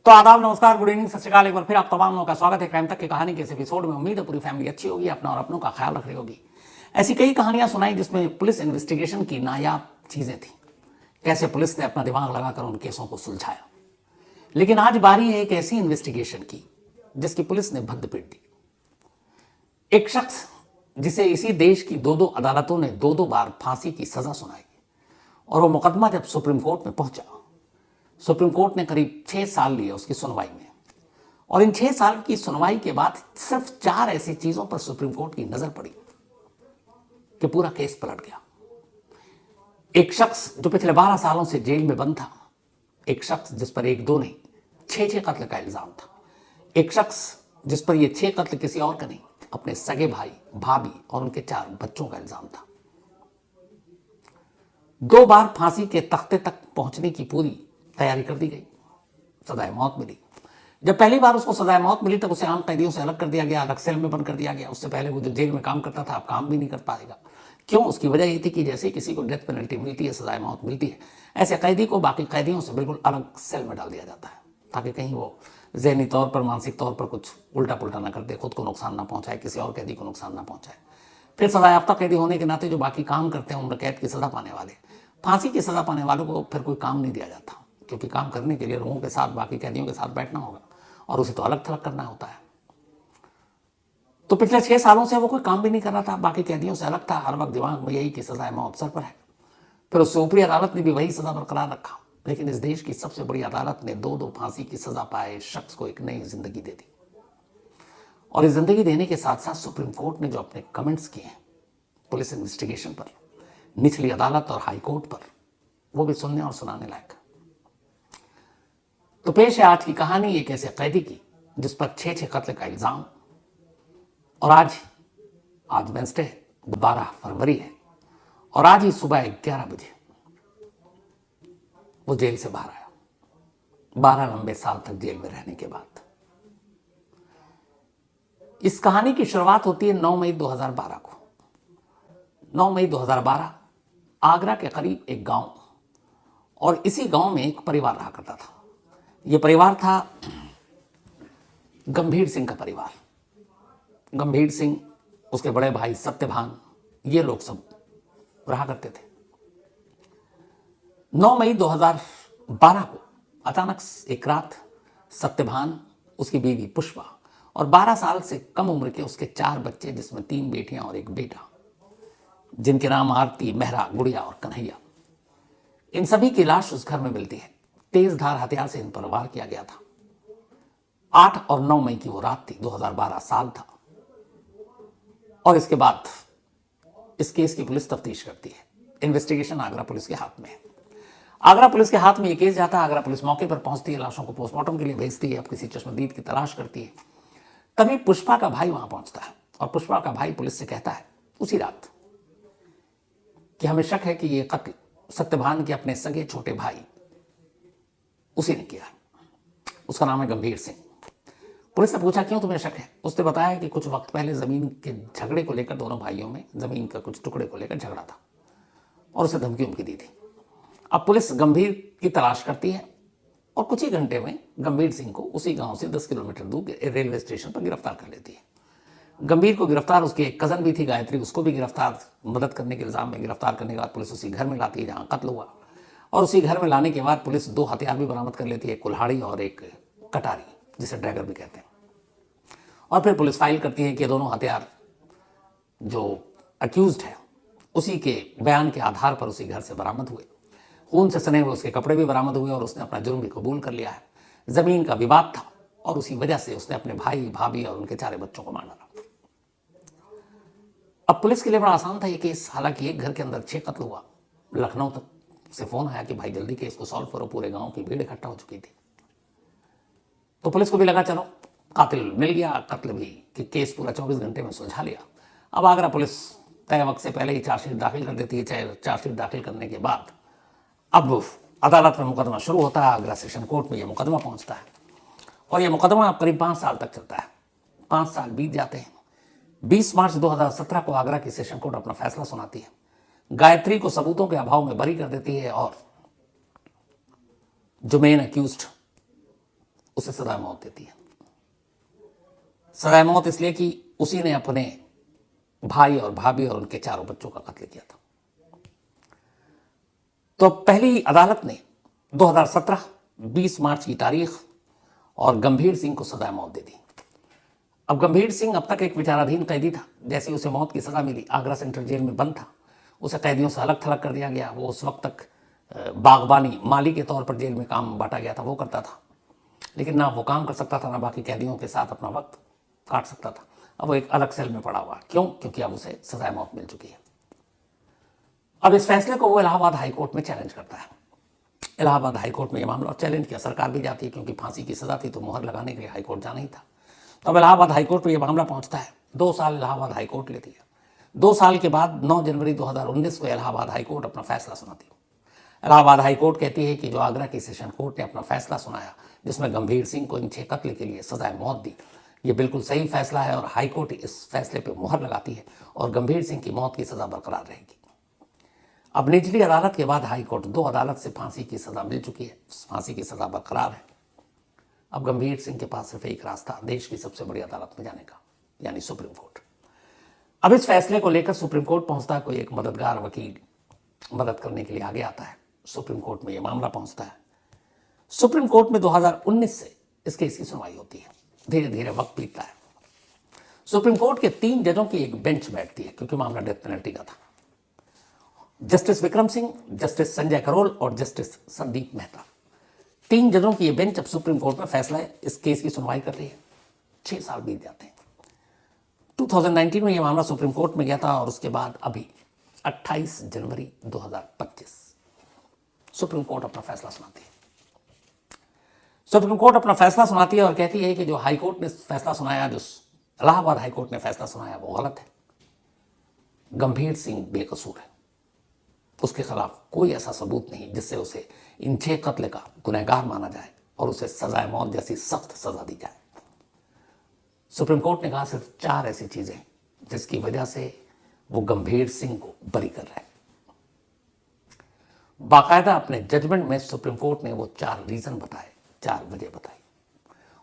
तो आदाब, नमस्कार, गुड इवनिंग, सत श्रीकाल। एक बार फिर आप तमाम लोगों का स्वागत है क्राइम तक की कहानी के इस एपिसोड में। उम्मीद है पूरी फैमिली अच्छी होगी, अपना और अपनों का ख्याल रख रही होगी। ऐसी कई कहानियां सुनाई जिसमें पुलिस इन्वेस्टिगेशन की नायाब चीजें थी, कैसे पुलिस ने अपना दिमाग लगाकर उन केसों को सुलझाया। लेकिन आज बारी है एक ऐसी इन्वेस्टिगेशन की जिसकी पुलिस ने भद्द पीट दी। एक शख्स जिसे इसी देश की दो अदालतों ने दो बार फांसी की सजा सुनाई, और वो मुकदमा जब सुप्रीम कोर्ट में पहुंचा, सुप्रीम कोर्ट ने करीब 6 साल लिए उसकी सुनवाई में। और इन 6 साल की सुनवाई के बाद सिर्फ 4 ऐसी चीजों पर सुप्रीम कोर्ट की नजर पड़ी कि पूरा केस पलट गया। एक शख्स जो पिछले 12 सालों से जेल में बंद था, एक शख्स जिस पर 1-2 नहीं 6 कत्ल का इल्जाम था, एक शख्स जिस पर ये 6 कत्ल किसी और का नहीं, अपने सगे भाई, भाभी और उनके 4 बच्चों का इल्जाम था। 2 बार फांसी के तख्ते तक पहुंचने की पूरी तैयारी कर दी गई, सजाए मौत मिली। जब पहली बार उसको सजाए मौत मिली तब उसे आम कैदियों से अलग कर दिया गया, अलग सेल में बंद कर दिया गया। उससे पहले वो जो जेल में काम करता था अब काम भी नहीं कर पाएगा। क्यों? उसकी वजह ये थी कि जैसे किसी को डेथ पेनल्टी मिलती है, सजाए मौत मिलती है, ऐसे कैदी को बाकी कैदियों से बिल्कुल अलग सेल में डाल दिया जाता है, ताकि कहीं वो जहनी तौर पर, मानसिक तौर पर कुछ उल्टा पुल्टा ना कर दे, खुद को नुकसान ना पहुंचाए, किसी और कैदी को नुकसान ना पहुंचाए। फिर सजायाफ्ता कैदी होने के नाते जो बाकी काम करते हैं, उम्र कैद की सजा पाने वाले, फांसी की सजा पाने वालों को फिर कोई काम नहीं दिया जाता, क्योंकि काम करने के लिए लोगों के साथ, बाकी कैदियों के साथ बैठना होगा और उसे तो अलग थलग करना होता है। तो पिछले 6 सालों से वो कोई काम भी नहीं कर रहा था, बाकी कैदियों से अलग था, हर वक्त दिमाग में यही कि सजाए मौत सर पर है। फिर उससे ऊपरी अदालत ने भी वही सजा बरकरार रखा, लेकिन इस देश की सबसे बड़ी अदालत ने 2 फांसी की सजा पाए शख्स को एक नई जिंदगी दे दी। और इस जिंदगी देने के साथ साथ सुप्रीम कोर्ट ने जो अपने कमेंट्स किए हैं पुलिस इन्वेस्टिगेशन पर, निचली अदालत और हाई कोर्ट पर, वो भी सुनने और सुनाने लायक। तो पेश है आज की कहानी एक ऐसे कैदी की जिस पर 6 कत्ल का इल्जाम, और आज वेंसडे 12 फरवरी है, और आज ही सुबह 11 बजे वो जेल से बाहर आया, 12 लंबे साल तक जेल में रहने के बाद। इस कहानी की शुरुआत होती है 9 मई 2012 को। 9 मई 2012 आगरा के करीब एक गांव, और इसी गांव में एक परिवार रहा करता था। यह परिवार था गंभीर सिंह का परिवार। गंभीर सिंह, उसके बड़े भाई सत्यभान, ये लोग सब रहा करते थे। 9 मई 2012 को अचानक एक रात सत्यभान, उसकी बीवी पुष्पा और 12 साल से कम उम्र के उसके 4 बच्चे, जिसमें 3 बेटियां और एक बेटा, जिनके नाम आरती, मेहरा, गुड़िया और कन्हैया, इन सभी की लाश उस घर में मिलती है। तेज धार हथियार से इन पर वार किया गया था। 8 और 9 मई की वो रात थी, 2012 साल था। और इसके बाद इस केस की पुलिस तफ्तीश करती है। इन्वेस्टिगेशन आगरा पुलिस के हाथ में है। आगरा पुलिस के हाथ में ये केस जाता है। आगरा पुलिस मौके पर पहुंचती है, लाशों को पोस्टमार्टम के लिए भेजती है, अब किसी चश्मदीद की तलाश करती है। तभी पुष्पा का भाई वहां पहुंचता है, और पुष्पा का भाई पुलिस से कहता है उसी रात कि हमें शक है कि ये कत्ल सत्यभान के अपने सगे छोटे भाई उसी ने किया। उसका नाम है गंभीर सिंह। पुलिस ने पूछा क्यों तुम्हें शक है? उसने बताया कि कुछ वक्त पहले जमीन के झगड़े को लेकर दोनों भाइयों में जमीन का कुछ टुकड़े को लेकर झगड़ा था, और उसे धमकी दी थी। अब पुलिस गंभीर की तलाश करती है, और कुछ ही घंटे में गंभीर सिंह को उसी गांव से 10 किलोमीटर दूर रेलवे स्टेशन पर गिरफ्तार कर लेती है। गंभीर को गिरफ्तार, उसकी एक कजन भी थी गायत्री, उसको भी गिरफ्तार, मदद करने के इल्जाम में गिरफ्तार करने के बाद पुलिस उसी घर में लाती है जहां कत्ल हुआ। और उसी घर में लाने के बाद पुलिस 2 हथियार भी बरामद कर लेती है, कुल्हाड़ी और एक कटारी, जिसे ड्रैगर भी कहते हैं। और फिर पुलिस फाइल करती है कि दोनों हथियार जो अक्यूज्ड है उसी के बयान के आधार पर उसी घर से बरामद हुए। खून से सने हुए उसके कपड़े भी बरामद हुए, और उसने अपना जुर्म भी कबूल कर लिया है। जमीन का विवाद था, और उसी वजह से उसने अपने भाई, भाभी और उनके 4 बच्चों को मार डाला। अब पुलिस के लिए बड़ा आसान था ये केस। हालांकि एक घर के अंदर 6 कत्ल हुआ। लखनऊ तक से फोन आया कि भाई जल्दी केस को सॉल्व करो, पूरे गांव की भीड़ इकट्ठा हो चुकी थी। तो पुलिस को भी लगा चलो कातिल मिल गया, कत्ल भी, कि केस पूरा 24 घंटे में सुलझा लिया। अब आगरा पुलिस तय वक्त से पहले ही चार्जशीट दाखिल कर देती है। चार्जशीट दाखिल करने के बाद अब अदालत में मुकदमा शुरू होता है। आगरा सेशन कोर्ट में यह मुकदमा पहुंचता है, और यह मुकदमा करीब 5 साल तक चलता है। 5 साल बीत जाते हैं। 20 मार्च 2017 को आगरा की सेशन कोर्ट अपना फैसला सुनाती है। गायत्री को सबूतों के अभाव में बरी कर देती है, और जो मेन अक्यूज्ड उसे सजा मौत देती है। सजा मौत इसलिए कि उसी ने अपने भाई और भाभी और उनके चारों बच्चों का कत्ल किया था। तो पहली अदालत ने 2017 20 मार्च की तारीख और गंभीर सिंह को सजा मौत दे दी। अब गंभीर सिंह अब तक एक विचाराधीन कैदी था। जैसे उसे मौत की सजा मिली, आगरा सेंट्रल जेल में बंद था, उसे कैदियों से अलग थलग कर दिया गया। वो उस वक्त तक बागबानी माली के तौर पर जेल में काम बांटा गया था, वो करता था, लेकिन ना वो काम कर सकता था, ना बाकी कैदियों के साथ अपना वक्त काट सकता था। अब वो एक अलग सेल में पड़ा हुआ। क्यों? क्योंकि अब उसे सजा मौत मिल चुकी है। अब इस फैसले को वो इलाहाबाद हाईकोर्ट में चैलेंज करता है। इलाहाबाद हाईकोर्ट में ये मामला चैलेंज किया, सरकार भी जाती है, क्योंकि फांसी की सजा थी तो मुहर लगाने के लिए हाईकोर्ट जाना ही था। तो अब इलाहाबाद हाईकोर्ट में ये मामला पहुंचता है। 2 साल इलाहाबाद हाईकोर्ट लेती है। 2 साल के बाद 9 जनवरी 2019 को इलाहाबाद हाईकोर्ट अपना फैसला सुनाती है। इलाहाबाद हाईकोर्ट कहती है कि जो आगरा की सेशन कोर्ट ने अपना फैसला सुनाया, जिसमें गंभीर सिंह को इन 6 कत्ल के लिए सजाए मौत दी, ये बिल्कुल सही फैसला है और हाईकोर्ट इस फैसले पर मुहर लगाती है और गंभीर सिंह की मौत की सजा बरकरार रहेगी। अब निचली अदालत के बाद हाईकोर्ट 2 अदालत से फांसी की सजा मिल चुकी है, फांसी की सजा बरकरार है। अब गंभीर सिंह के पास सिर्फ एक रास्ता, देश की सबसे बड़ी अदालत में जाने का, यानी सुप्रीम कोर्ट। अब इस फैसले को लेकर सुप्रीम कोर्ट पहुंचता है, कोई एक मददगार वकील मदद करने के लिए आगे आता है। सुप्रीम कोर्ट में यह मामला पहुंचता है। सुप्रीम कोर्ट में 2019 से इस केस की सुनवाई होती है। धीरे धीरे वक्त बीतता है। सुप्रीम कोर्ट के 3 जजों की एक बेंच बैठती है, क्योंकि मामला डेथ पेनल्टी का था। जस्टिस विक्रम सिंह, जस्टिस संजय करोल और जस्टिस संदीप मेहता, 3 जजों की ये बेंच अब सुप्रीम कोर्ट में फैसला है, इस केस की सुनवाई कर रही है। 6 साल बीत जाते हैं। 2019 में ये मामला सुप्रीम कोर्ट में गया था और उसके बाद अभी 28 जनवरी 2025 सुप्रीम कोर्ट अपना फैसला सुनाती है। सुप्रीम कोर्ट अपना फैसला सुनाती है और कहती है कि जो हाईकोर्ट ने फैसला सुनाया, जो इलाहाबाद हाईकोर्ट ने फैसला सुनाया, वो गलत है। गंभीर सिंह बेकसूर है, उसके खिलाफ कोई ऐसा सबूत नहीं जिससे उसे इन 6 कत्ल का गुनहगार माना जाए और उसे सजाए मौत जैसी सख्त सजा दी जाए। सुप्रीम कोर्ट ने कहा सिर्फ 4 ऐसी चीजें जिसकी वजह से वो गंभीर सिंह को बरी कर रहे हैं। बाकायदा अपने जजमेंट में सुप्रीम कोर्ट ने वो 4 रीजन बताए, 4 वजह बताई,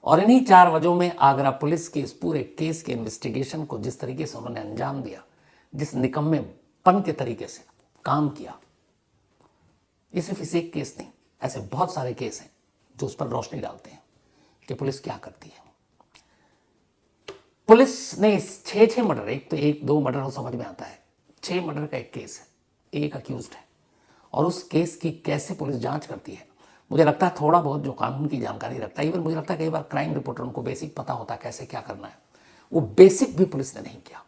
और इन्हीं 4 वजहों में आगरा पुलिस के इस पूरे केस के इन्वेस्टिगेशन को जिस तरीके से उन्होंने अंजाम दिया, जिस निकम्मेपन के तरीके से काम किया, ये सिर्फ इस एक केस नहीं, ऐसे बहुत सारे केस हैं जो उस पर रोशनी डालते हैं कि पुलिस क्या करती है। पुलिस ने इस 6 मर्डर, एक तो 1-2 मर्डर हो समझ में आता है, 6 मर्डर का एक केस है, एक अक्यूज्ड है, और उस केस की कैसे पुलिस जांच करती है, मुझे लगता है थोड़ा बहुत जो कानून की जानकारी रखता है, इवन मुझे लगता है कई बार क्राइम रिपोर्टरों को बेसिक पता होता है कैसे क्या करना है, वो बेसिक भी पुलिस ने नहीं किया।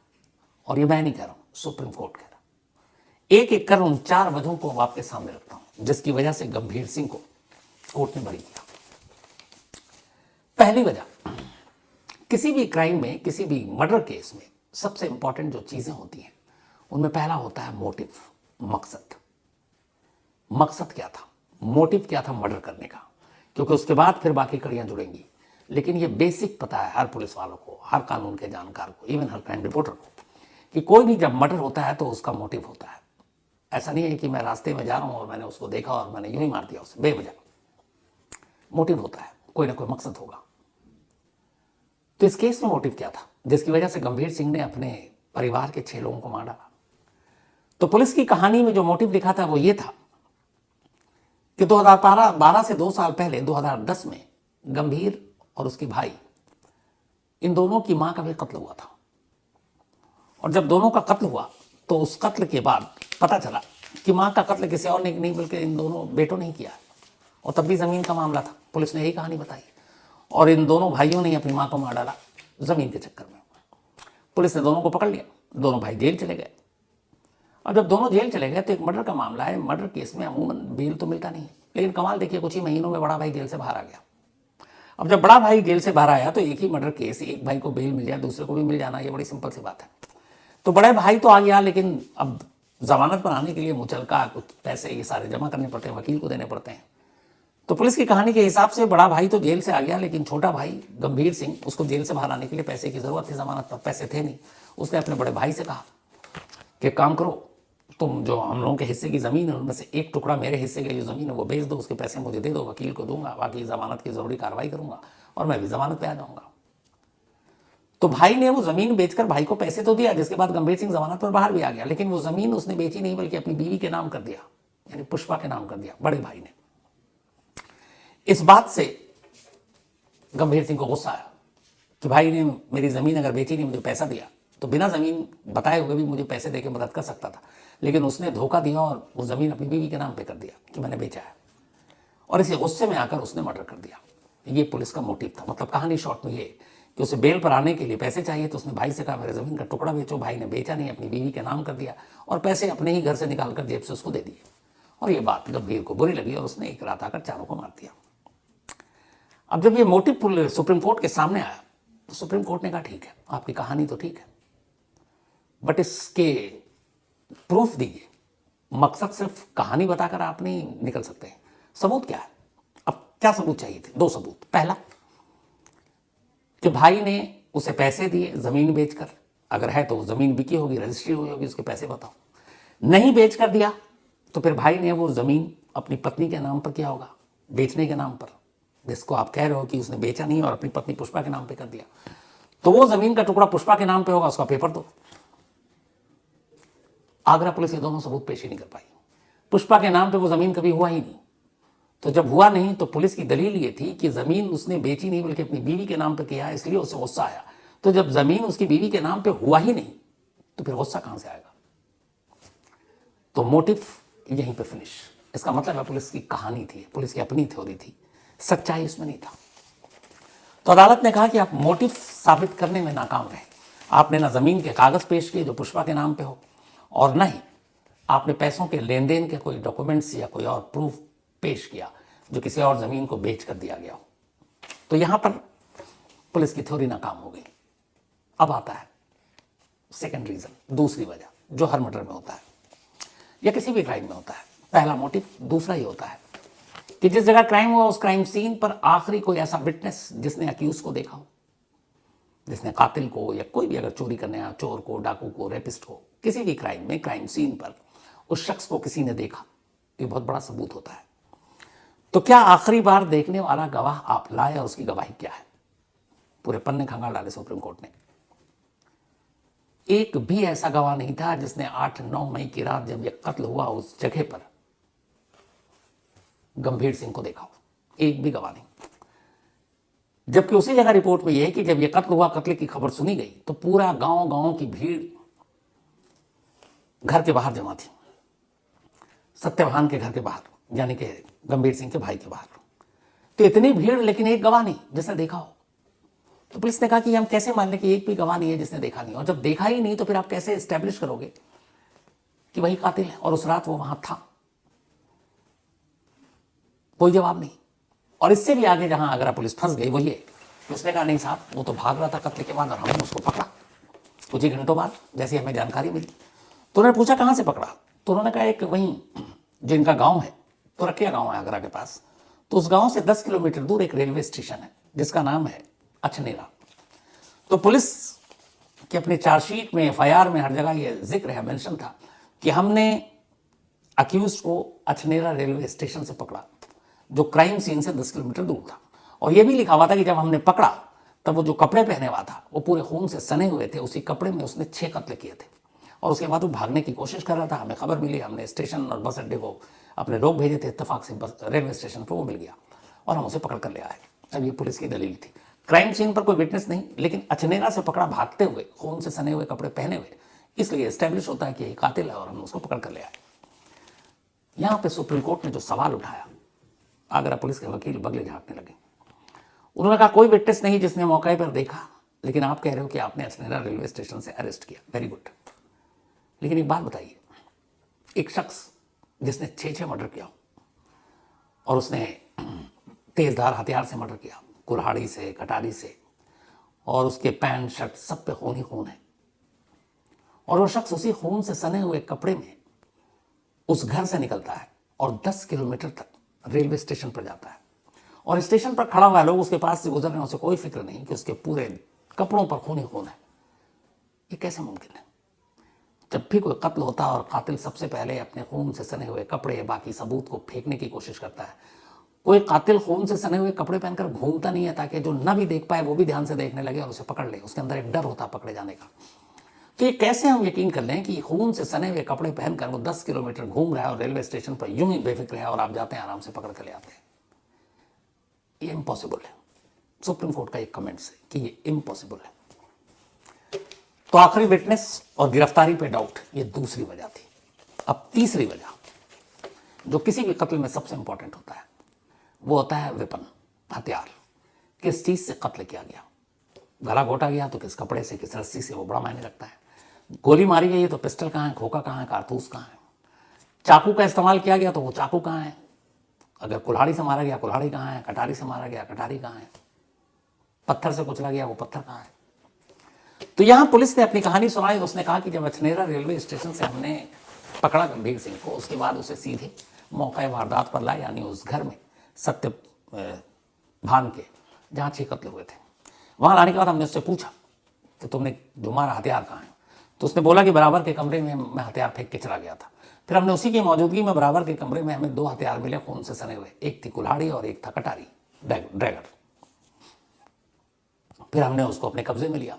और ये मैं नहीं कह रहा हूं, सुप्रीम कोर्ट कह रहा। एक एक कर उन 4 वजहों को आपके सामने रखता हूं जिसकी वजह से गंभीर सिंह को कोर्ट ने बरी किया। पहली वजह, किसी भी क्राइम में, किसी भी मर्डर केस में सबसे इंपॉर्टेंट जो चीजें होती हैं उनमें पहला होता है मोटिव, मकसद। मकसद क्या था, मोटिव क्या था मर्डर करने का, क्योंकि उसके बाद फिर बाकी कड़ियां जुड़ेंगी। लेकिन ये बेसिक पता है हर पुलिस वालों को, हर कानून के जानकार को, इवन हर क्राइम रिपोर्टर को, कि कोई भी जब मर्डर होता है तो उसका मोटिव होता है। ऐसा नहीं है कि मैं रास्ते में जा रहा हूं और मैंने उसको देखा और मैंने यूं ही मार दिया उसे बेवजह। मोटिव होता है, कोई ना कोई मकसद होगा। तो इस केस में मोटिव क्या था जिसकी वजह से गंभीर सिंह ने अपने परिवार के 6 लोगों को मार डाला? तो पुलिस की कहानी में जो मोटिव लिखा था वो ये था कि 2012 से 2 साल पहले 2010 में गंभीर और उसके भाई, इन दोनों की मां का भी कत्ल हुआ था। और जब दोनों का कत्ल हुआ तो उस कत्ल के बाद पता चला कि मां का कत्ल किसी और ने नहीं बल्कि इन दोनों बेटों ने ही किया, और तब भी जमीन का मामला था। पुलिस ने यही कहानी बताई और इन दोनों भाइयों ने अपनी मां को मार डाला जमीन के चक्कर में। पुलिस ने दोनों को पकड़ लिया, दोनों भाई जेल चले गए। और जब दोनों जेल चले गए तो एक मर्डर का मामला है, मर्डर केस में अमूमन बेल तो मिलता नहीं, लेकिन कमाल देखिए कुछ ही महीनों में बड़ा भाई जेल से बाहर आ गया। अब जब बड़ा भाई जेल से बाहर आया तो एक ही मर्डर केस, एक भाई को बेल मिल जाए दूसरे को भी मिल जाना, ये बड़ी सिंपल सी बात है। तो बड़े भाई तो आ गया, लेकिन अब जमानत बनाने के लिए मुचलका, कुछ पैसे ये सारे जमा करने पड़ते हैं, वकील को देने पड़ते हैं। तो पुलिस की कहानी के हिसाब से बड़ा भाई तो जेल से आ गया, लेकिन छोटा भाई गंभीर सिंह, उसको जेल से बाहर आने के लिए पैसे की जरूरत थी, जमानत पर पैसे थे नहीं। उसने अपने बड़े भाई से कहा कि काम करो, तुम जो हम लोगों के हिस्से की ज़मीन है उनमें से एक टुकड़ा मेरे हिस्से की जो ज़मीन है वो बेच दो, उसके पैसे मुझे दे दो, वकील को दूंगा, बाकी ज़मानत की ज़रूरी कार्रवाई करूंगा और मैं भी ज़मानत पे आ जाऊंगा। तो भाई ने वो ज़मीन बेचकर भाई को पैसे तो दिया, जिसके बाद गंभीर सिंह ज़मानत पर बाहर भी आ गया, लेकिन वो ज़मीन उसने बेची नहीं बल्कि अपनी बीवी के नाम कर दिया, यानी पुष्पा के नाम कर दिया बड़े भाई ने। इस बात से गंभीर सिंह को गुस्सा आया कि भाई ने मेरी ज़मीन अगर बेची नहीं, मुझे पैसा दिया, तो बिना ज़मीन बताए हुए भी मुझे पैसे देके मदद कर सकता था, लेकिन उसने धोखा दिया और वो ज़मीन अपनी बीवी के नाम पे कर दिया कि मैंने बेचा है, और इसी गुस्से में आकर उसने मर्डर कर दिया। ये पुलिस का मोटिव था। मतलब कहानी शॉर्ट में ये कि उसे बेल पर आने के लिए पैसे चाहिए, तो उसने भाई से कहा मेरे ज़मीन का टुकड़ा बेचो। भाई ने बेचा नहीं, अपनी बीवी के नाम कर दिया और पैसे अपने ही घर से निकाल कर जेब से उसको दे दिए। और ये बात गंभीर को बुरी लगी और उसने एक रात आकर चारों को मार दिया। अब जब ये मोटिव सुप्रीम कोर्ट के सामने आया तो सुप्रीम कोर्ट ने कहा ठीक है, आपकी कहानी तो ठीक है, बट इसके प्रूफ दीजिए। मकसद सिर्फ कहानी बताकर आप नहीं निकल सकते हैं, सबूत क्या है? अब क्या सबूत चाहिए थे? 2 सबूत। पहला कि भाई ने उसे पैसे दिए ज़मीन बेचकर, अगर है तो ज़मीन बिकी होगी, रजिस्ट्री हुई होगी, उसके पैसे बताओ। नहीं बेच कर दिया तो फिर भाई ने वो ज़मीन अपनी पत्नी के नाम पर किया होगा, बेचने के नाम पर, जिसको आप कह रहे हो कि उसने बेचा नहीं और अपनी पत्नी पुष्पा के नाम पे कर दिया, तो वो ज़मीन का टुकड़ा पुष्पा के नाम पे होगा, उसका पेपर दो। आगरा पुलिस ये दोनों सबूत पेश ही नहीं कर पाई। पुष्पा के नाम पे वो ज़मीन कभी हुआ ही नहीं, तो जब हुआ नहीं तो पुलिस की दलील ये थी कि ज़मीन उसने बेची नहीं बल्कि अपनी बीवी के नाम पे किया, इसलिए उसे गुस्सा आया। तो जब ज़मीन उसकी बीवी के नाम पे हुआ ही नहीं तो फिर गुस्सा कहां से आएगा? तो मोटिव यहीं पे फिनिश। इसका मतलब है पुलिस की कहानी थी, पुलिस की अपनी थ्योरी थी, सच्चाई इसमें नहीं था। तो अदालत ने कहा कि आप मोटिव साबित करने में नाकाम रहे। आपने ना ज़मीन के कागज़ पेश किए जो पुष्पा के नाम पे हो, और न ही आपने पैसों के लेन देन के कोई डॉक्यूमेंट्स या कोई और प्रूफ पेश किया जो किसी और ज़मीन को बेच कर दिया गया हो। तो यहां पर पुलिस की थ्योरी नाकाम हो गई। अब आता है सेकंड रीज़न, दूसरी वजह, जो हर मर्डर में होता है या किसी भी क्राइम में होता है। पहला मोटिव दूसरा ही होता है कि जिस जगह क्राइम हुआ उस क्राइम सीन पर आखिरी कोई ऐसा विटनेस जिसने अक्यूज को देखा हो, जिसने कातिल को या कोई भी अगर चोरी करने आया, चोर को, डाकू को, रेपिस्ट को, किसी भी क्राइम में क्राइम सीन पर उस शख्स को किसी ने देखा, ये बहुत बड़ा सबूत होता है। तो क्या आखिरी बार देखने वाला गवाह आप लाए और उसकी गवाही क्या है? पूरे पन्ने खंगाल डाले सुप्रीम कोर्ट ने। एक भी ऐसा गवाह नहीं था जिसने 8-9 मई की रात जब यह कत्ल हुआ उस जगह पर गंभीर सिंह को देखा हो। एक भी गवाह नहीं। जबकि उसी जगह रिपोर्ट में यह है कि जब यह कत्ल हुआ, कत्ल की खबर सुनी गई तो पूरा गांव की भीड़ घर के बाहर जमा थी, सत्यवान के घर के बाहर, यानी कि गंभीर सिंह के भाई के बाहर। तो इतनी भीड़, लेकिन एक गवाह नहीं जिसने देखा हो। तो पुलिस ने कहा कि हम कैसे मान लें कि एक भी गवाह नहीं है जिसने देखा नहीं, और जब देखा ही नहीं तो फिर आप कैसे एस्टेब्लिश करोगे कि वही कातिल है और उस रात वो वहां था? कोई जवाब नहीं। और इससे भी आगे जहां आगरा पुलिस फंस गई वो ये कि उसने कहा नहीं साहब, वो तो भाग रहा था कत्ल के बाद और हमने उसको पकड़ा कुछ ही घंटों बाद, जैसी हमें जानकारी मिली। तो उन्होंने पूछा कहां से पकड़ा? तो उन्होंने कहा एक वहीं जो इनका गांव है, तुरकिया गांव है आगरा के पास, तो उस गांव से 10 किलोमीटर दूर एक रेलवे स्टेशन है जिसका नाम है अछनेरा। तो पुलिस की अपनी चार्जशीट में, FIR में हर जगह ये जिक्र है, मेंशन था कि हमने अक्यूज को अछनेरा रेलवे स्टेशन से पकड़ा जो क्राइम सीन से 10 किलोमीटर दूर था। और यह भी लिखा हुआ था कि जब हमने पकड़ा तब वो जो कपड़े पहने हुआ था वो पूरे खून से सने हुए थे, उसी कपड़े में उसने 6 कत्ल किए थे। और उसके बाद वो भागने की कोशिश कर रहा था, हमें खबर मिली, हमने स्टेशन और बस अड्डे को अपने लोग भेजे थे, इत्तेफाक से बस रेलवे स्टेशन पर वो मिल गया और हम उसे पकड़ कर ले आए। अब ये पुलिस की दलील थी। क्राइम सीन पर कोई विटनेस नहीं, लेकिन अछनेरा से पकड़ा भागते हुए, खून से सने हुए कपड़े पहने हुए, इसलिए एस्टेब्लिश होता है कि ये कातिल है और हम उसको पकड़ कर ले आए। यहां पे सुप्रीम कोर्ट ने जो सवाल उठाया, आगरा पुलिस के वकील बगले झांकने लगे। उन्होंने कहा कोई विटनेस नहीं जिसने मौके पर देखा, लेकिन आप कह रहे हो कि आपने अछनेरा रेलवे स्टेशन से अरेस्ट किया, वेरी गुड। लेकिन एक बात बताइए, एक शख्स जिसने 6 मर्डर किया और उसने तेजधार हथियार से मर्डर किया, कुल्हाड़ी से, कटारी से, और उसके पैंट शर्ट सब पे खून ही खून है, और वो शख्स उसी खून से सने हुए कपड़े में उस घर से निकलता है और 10 किलोमीटर तक रेलवे स्टेशन पर जाता है, और स्टेशन पर खड़ा हुआ लोग उसके पास से गुजर रहे हैं, उसे कोई फिक्र नहीं कि उसके पूरे कपड़ों पर खून ही खून है। ये कैसे मुमकिन है? जब भी कोई कत्ल होता है और कातिल सबसे पहले अपने खून से सने हुए कपड़े, बाकी सबूत को फेंकने की कोशिश करता है। कोई कातिल खून से सने हुए कपड़े पहनकर घूमता नहीं है ताकि जो न भी देख पाए वो भी ध्यान से देखने लगे और उसे पकड़ ले। उसके अंदर एक डर होता है पकड़े जाने का। तो ये कैसे हम यकीन कर लें कि खून से सने हुए कपड़े पहनकर वो 10 किलोमीटर घूम रहा है और रेलवे स्टेशन पर यूं ही बेफिक्र है और आप जाते हैं आराम से पकड़ कर ले आते हैं? ये इम्पॉसिबल है। सुप्रीम कोर्ट का एक कमेंट से कि ये इम्पॉसिबल है। तो आखिरी विटनेस और गिरफ्तारी पे डाउट, ये दूसरी वजह थी। अब तीसरी वजह जो किसी भी कत्ल में सबसे इंपॉर्टेंट होता है वो होता है वेपन, हथियार। किस चीज से कत्ल किया गया, गला घोटा गया तो किस कपड़े से, किस रस्सी से, वो बड़ा मायने रखता है। गोली मारी गई है तो पिस्टल कहाँ है, खोखा कहाँ है, कारतूस कहाँ है। चाकू का इस्तेमाल किया गया तो वो चाकू कहाँ है। अगर कुल्हाड़ी से मारा गया, कुल्हाड़ी कहाँ है। कटारी से मारा गया, कटारी कहाँ है। पत्थर से कुचला गया, वो पत्थर कहाँ है। तो यहां पुलिस ने अपनी कहानी सुनाई। उसने कहा कि जब अछनेरा रेलवे स्टेशन से हमने पकड़ा गंभीर सिंह को, उसके बाद उसे सीधे मौका वारदात पर लाया, यानी उस घर में सत्य भान के जहां 6 कत्ल हुए थे। वहां लाने के बाद हमने उससे पूछा कि तुमने जो मारा हथियार कहाँ है। तो उसने बोला कि बराबर के कमरे में मैं हथियार फेंक के चला गया था। फिर हमने उसी की मौजूदगी में बराबर के कमरे में हमें 2 हथियार मिले खून से सने हुए। एक थी कुल्हाड़ी और एक था कटारी, ड्रैगर। फिर हमने उसको अपने कब्जे में लिया।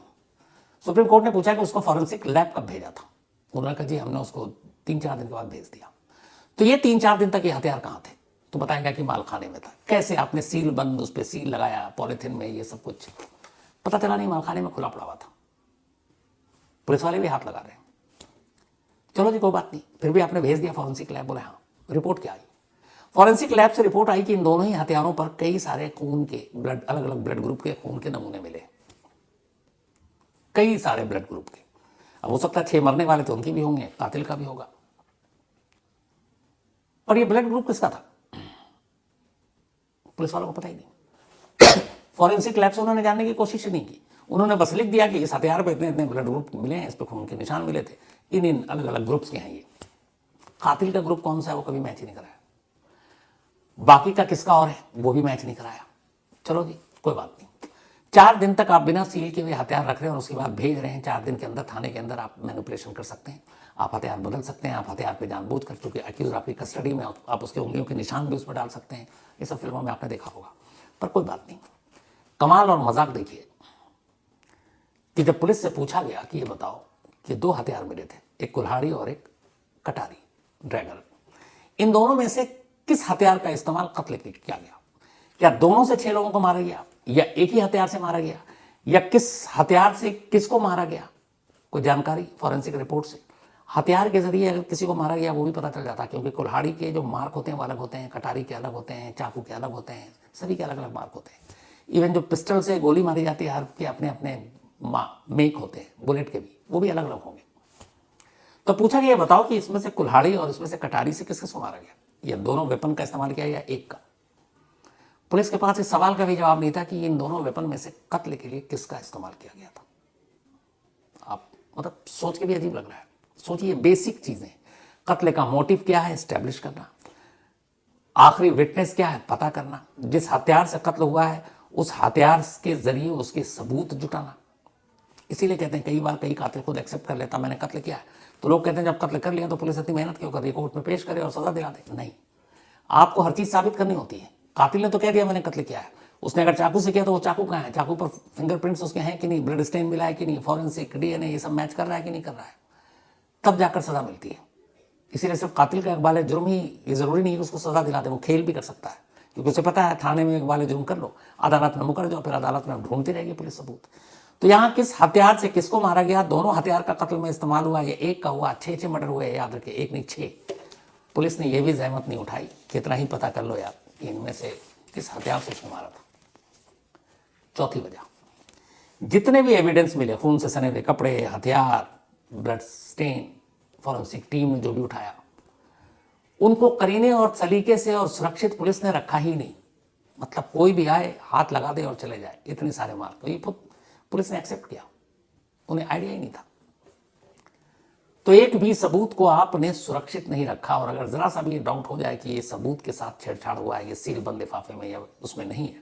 सुप्रीम कोर्ट ने पूछा कि उसको फॉरेंसिक लैब कब भेजा था। उन्होंने कहा जी हमने उसको 3-4 दिन के बाद भेज दिया। तो ये 3-4 दिन तक ये हथियार कहाँ थे? तो बताएगा कि मालखाने में था। कैसे? आपने सील बंद, उस पर सील लगाया पॉलिथीन में, ये सब कुछ पता चला नहीं, मालखाने में खुला पड़ा हुआ था। पुलिस वाले भी हाथ लगा रहे हैं। चलो जी कोई बात नहीं, फिर भी आपने भेज दिया फॉरेंसिक लैब। बोले हाँ। रिपोर्ट क्या आई? फॉरेंसिक लैब से रिपोर्ट आई कि इन दोनों ही हथियारों पर कई सारे खून के ब्लड, अलग अलग ब्लड ग्रुप के खून के नमूने मिले, कई सारे ब्लड ग्रुप के। अब हो सकता है 6 मरने वाले तो उनके भी होंगे, कातिल का भी होगा। और ये ब्लड ग्रुप किसका था? पुलिस वालों को पता ही नहीं। फॉरेंसिक लैब से उन्होंने जानने की कोशिश ही नहीं की। उन्होंने बस लिख दिया कि इस हथियार पे इतने इतने ब्लड ग्रुप मिले हैं, इस पे खून के निशान मिले थे, इन अलग अलग ग्रुप्स के हैं ये। कातिल का ग्रुप कौन सा है वो कभी मैच ही नहीं कराया। बाकी का किसका और है वो भी मैच नहीं कराया। चलो जी कोई बात नहीं। 4 दिन तक आप बिना सील के हुए हथियार रख रहे हैं और उसके बाद भेज रहे हैं। 4 दिन के अंदर थाने के अंदर आप मैनिपुलेशन कर सकते हैं, आप हथियार बदल सकते हैं, आप हथियार पे जानबूझ कर, चूंकि अक्यूज आपकी कस्टडी में, आप उसके उंगलियों के निशान भी उसमें डाल सकते हैं। ये सब फिल्मों में आपने देखा होगा। पर कोई बात नहीं। कमाल और मजाक देखिए कि जब पुलिस से पूछा गया कि ये बताओ कि 2 हथियार मिले थे, एक कुल्हाड़ी और एक कटारी, ड्रैगर, इन दोनों में से किस हथियार का इस्तेमाल कत्ल के किया गया? क्या दोनों से 6 लोगों को मारा गया, या एक ही हथियार से मारा गया, या किस हथियार से किसको मारा गया? कोई जानकारी फॉरेंसिक रिपोर्ट से? हथियार के जरिए अगर किसी को मारा गया वो भी पता चल जाता, क्योंकि कुल्हाड़ी के जो मार्क होते हैं वो अलग होते हैं, कटारी के अलग होते हैं, चाकू के अलग होते हैं, सभी के अलग अलग मार्क होते हैं। इवन जो पिस्टल से गोली मारी जाती है हर के अपने अपने मेक होते हैं, बुलेट के भी, वो भी अलग अलग होंगे। तो पूछा गया बताओ कि इसमें से कुल्हाड़ी और इसमें से कटारी से किस किस को मारा गया, या दोनों वेपन का इस्तेमाल किया या एक का? पुलिस के पास इस सवाल का भी जवाब नहीं था कि इन दोनों वेपन में से कत्ल के लिए किसका इस्तेमाल किया गया था। आप मतलब सोच के भी अजीब लग रहा है। सोचिए, बेसिक चीजें, कत्ल का मोटिव क्या है एस्टेब्लिश करना, आखिरी विटनेस क्या है पता करना, जिस हथियार से कत्ल हुआ है उस हथियार के जरिए उसके सबूत जुटाना। इसीलिए कहते हैं कई बार कई कातिल खुद एक्सेप्ट कर लेता मैंने कत्ल किया है, तो लोग कहते हैं जब कत्ल कर लिया तो पुलिस इतनी मेहनत क्यों कर रही है, कोर्ट में पेश करे और सजा दिला दे। नहीं, आपको हर चीज साबित करनी होती है। कातिल ने तो कह दिया मैंने कत्ल किया है, उसने अगर चाकू से किया तो वो चाकू कहाँ है, चाकू पर फिंगरप्रिंट्स उसके हैं कि नहीं, ब्लड स्टेन मिला है कि नहीं, फॉरेंसिक डीएनए ये सब मैच कर रहा है कि नहीं कर रहा है, तब जाकर सजा मिलती है। इसीलिए सिर्फ कातिल का इकबाल जुर्म ही ये जरूरी नहीं है कि उसको सजा दिला दे, वो खेल भी कर सकता है, क्योंकि उसे पता है थाने में इकबाल जुर्म कर लो, अदालत में मुकर जाओ, फिर अदालत में ढूंढती रहेगी पुलिस सबूत। तो यहाँ किस हथियार से किसको मारा गया, दोनों हथियार का कत्ल में इस्तेमाल हुआ, ये एक का हुआ, 6 मर्डर हुए, याद रखिए, एक नहीं 6। पुलिस ने यह भी जहमत नहीं उठाई, कितना ही पता कर लो यार कि इनमें से किस हथियार से उसने मारा था। चौथी वजह, जितने भी एविडेंस मिले, खून से सने हुए कपड़े, हथियार, ब्लड स्टेन, फॉरेंसिक टीम ने जो भी उठाया, उनको करीने और सलीके से और सुरक्षित पुलिस ने रखा ही नहीं। मतलब कोई भी आए हाथ लगा दे और चले जाए, इतने सारे मार्क, तो ये पुलिस ने एक्सेप्ट किया, उन्हें आइडिया ही नहीं था। तो एक भी सबूत को आपने सुरक्षित नहीं रखा, और अगर जरा सा भी डाउट हो जाए कि ये सबूत के साथ छेड़छाड़ हुआ है, ये सील बंद लिफाफे में या उसमें नहीं है,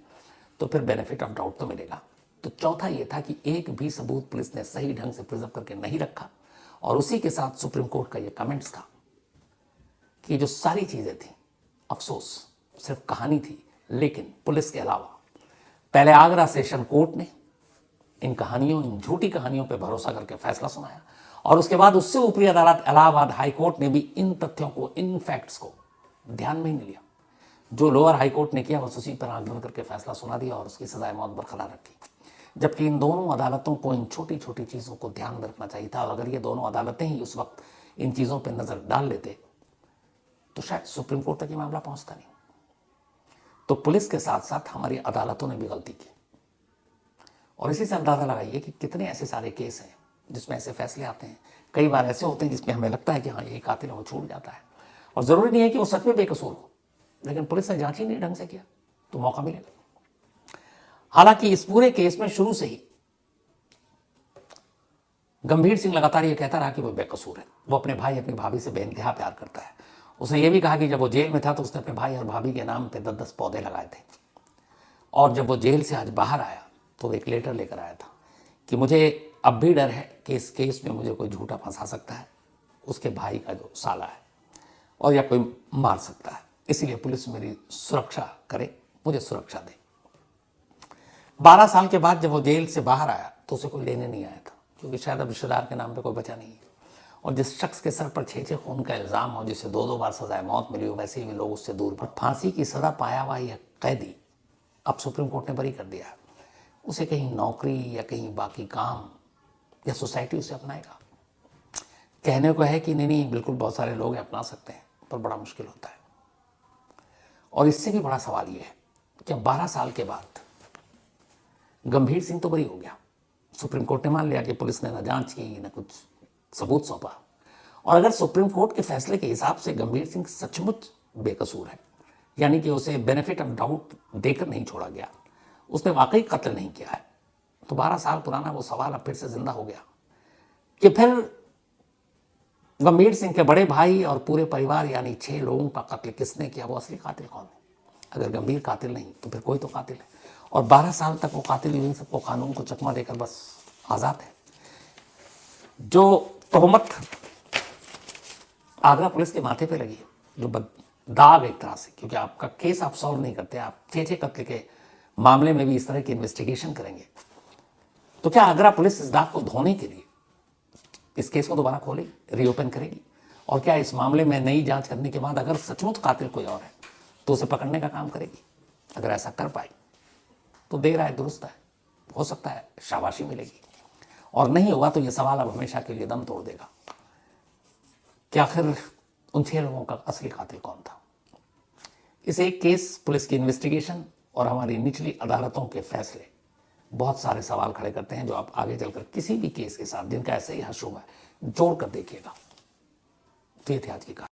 तो फिर बेनिफिट ऑफ डाउट तो मिलेगा। तो चौथा ये था कि एक भी सबूत पुलिस ने सही ढंग से प्रिजर्व करके नहीं रखा, और उसी के साथ सुप्रीम कोर्ट का ये कमेंट्स था कि जो सारी चीजें थी अफसोस सिर्फ कहानी थी, लेकिन पुलिस के अलावा पहले आगरा सेशन कोर्ट ने इन कहानियों, इन झूठी कहानियों पर भरोसा करके फैसला सुनाया और उसके बाद उससे ऊपरी अदालत इलाहाबाद हाई कोर्ट ने भी इन तथ्यों को, इन फैक्ट्स को ध्यान में ही नहीं लिया। जो लोअर हाई कोर्ट ने किया बस उसी पर आंख बंद करके फैसला सुना दिया और उसकी सजाए मौत बरकरार रखी। जबकि इन दोनों अदालतों को इन छोटी छोटी चीज़ों को ध्यान में रखना चाहिए था और अगर ये दोनों अदालतें ही उस वक्त इन चीज़ों पर नज़र डाल लेते तो शायद सुप्रीम कोर्ट तक ये मामला पहुंचता नहीं। तो पुलिस के साथ साथ हमारी अदालतों ने भी गलती की और इसी से अंदाज़ा लगाइए कि कितने ऐसे सारे केस हैं जिसमें ऐसे फैसले आते हैं। कई बार ऐसे होते हैं जिसमें हमें लगता है कि हाँ ये कातिल है, वो छूट जाता है और ज़रूरी नहीं है कि वो सच में बेकसूर हो, लेकिन पुलिस ने जांच ही नहीं ढंग से किया तो मौका मिलेगा। हालांकि इस पूरे केस में शुरू से ही गंभीर सिंह लगातार ये कहता रहा कि वो बेकसूर है, वो अपने भाई अपनी भाभी से बेइंतहा प्यार करता है। उसने ये भी कहा कि जब वो जेल में था तो उसने अपने भाई और भाभी के नाम पे 10-10 पौधे लगाए थे और जब वो जेल से आज बाहर आया तो वो एक लेटर लेकर आया था कि मुझे अब भी डर है कि इस केस में मुझे कोई झूठा फंसा सकता है, उसके भाई का जो साला है, और या कोई मार सकता है, इसीलिए पुलिस मेरी सुरक्षा करे, मुझे सुरक्षा दे। 12 साल के बाद जब वो जेल से बाहर आया तो उसे कोई लेने नहीं आया था क्योंकि शायद अब रिश्तेदार के नाम पे कोई बचा नहीं है और जिस शख्स के सर पर 6-6 खून का इल्ज़ाम हो, जिसे 2-2 बार सजाए मौत मिली हो, वैसे ही लोग उससे दूर। पर फांसी की सज़ा पाया हुआ यह कैदी अब सुप्रीम कोर्ट ने बरी कर दिया है। उसे कहीं नौकरी या कहीं बाकी काम या सोसाइटी उसे अपनाएगा। कहने को है कि नहीं बिल्कुल बहुत सारे लोग अपना सकते हैं, पर बड़ा मुश्किल होता है। और इससे भी बड़ा सवाल ये है कि 12 साल के बाद गंभीर सिंह तो बरी हो गया, सुप्रीम कोर्ट ने मान लिया कि पुलिस ने ना जांच की ना कुछ सबूत सौंपा, और अगर सुप्रीम कोर्ट के फैसले के हिसाब से गंभीर सिंह सचमुच बेकसूर है, यानी कि उसे बेनिफिट ऑफ डाउट देकर नहीं छोड़ा गया, उसने वाकई कत्ल नहीं किया है, तो 12 साल पुराना वो सवाल अब फिर से जिंदा हो गया कि फिर गंभीर सिंह के बड़े भाई और पूरे परिवार यानी 6 लोगों का कत्ल किसने किया, वो असली कातिल कौन है? अगर गंभीर कातिल नहीं तो फिर कोई तो कातिल है। और 12 साल तक वो कातिल यूं सबको कानून को चकमा देकर बस आज़ाद है। जो तोहमत आगरा पुलिस के माथे पे लगी है, जो दाग एक तरह से, क्योंकि आपका केस आप सॉल्व नहीं करते, आप 6-6 कत्ल के मामले में भी इस तरह की इन्वेस्टिगेशन करेंगे, तो क्या आगरा पुलिस इस दाग को धोने के लिए इस केस को दोबारा खोलेगी, रीओपन करेगी? और क्या इस मामले में नई जांच करने के बाद अगर सचमुच कातिल कोई और है तो उसे पकड़ने का काम करेगी? अगर ऐसा कर पाई तो देर आए दुरुस्त है, हो सकता है शाबाशी मिलेगी, और नहीं हुआ तो यह सवाल अब हमेशा के लिए दम तोड़ देगा कि आखिर उन 6 लोगों का असली कातिल कौन था। इस एक केस, पुलिस की इन्वेस्टिगेशन और हमारी निचली अदालतों के फैसले बहुत सारे सवाल खड़े करते हैं जो आप आगे चलकर किसी भी केस के साथ जिनका ऐसे ही हशुम है जोड़ कर देखिएगा। तो ये थी आज की कहानी।